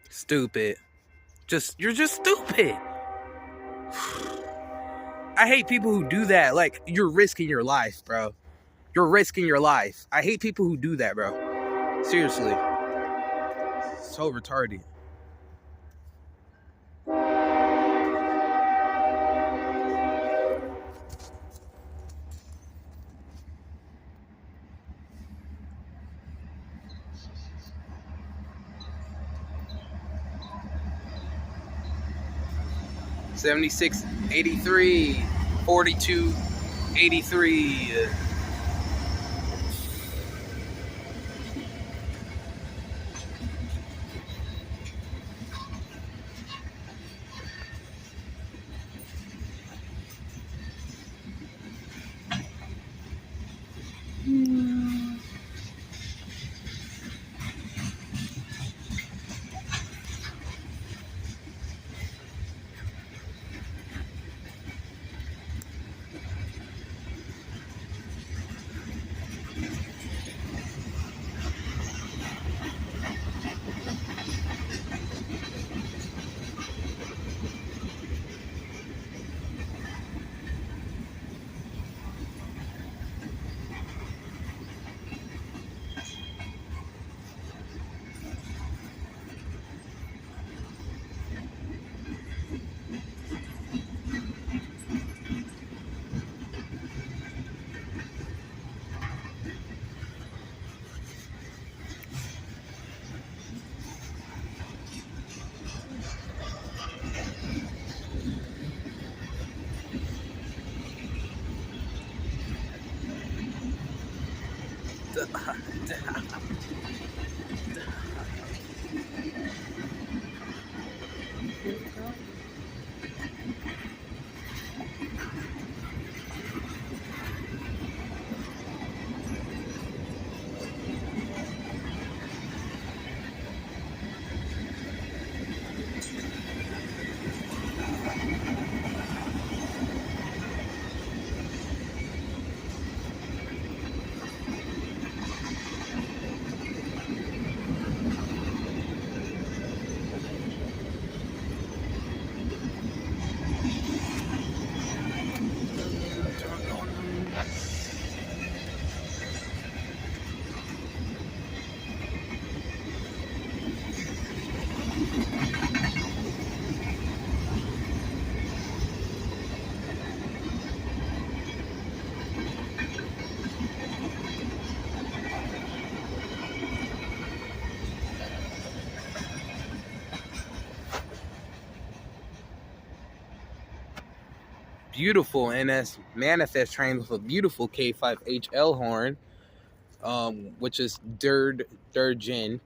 Stupid. You're just stupid. I hate people who do that. Like, you're risking your life, bro. You're risking your life. I hate people who do that, bro. Seriously. So retarded. $76, $83, $42, $83. Beautiful NS Manifest train with a beautiful K5HL horn, which is Durgin.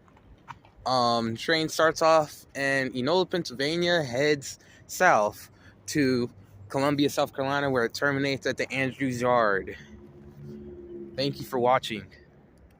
Train starts off in Enola, Pennsylvania, heads south to Columbia, South Carolina, where it terminates at the Andrews Yard. Thank you for watching.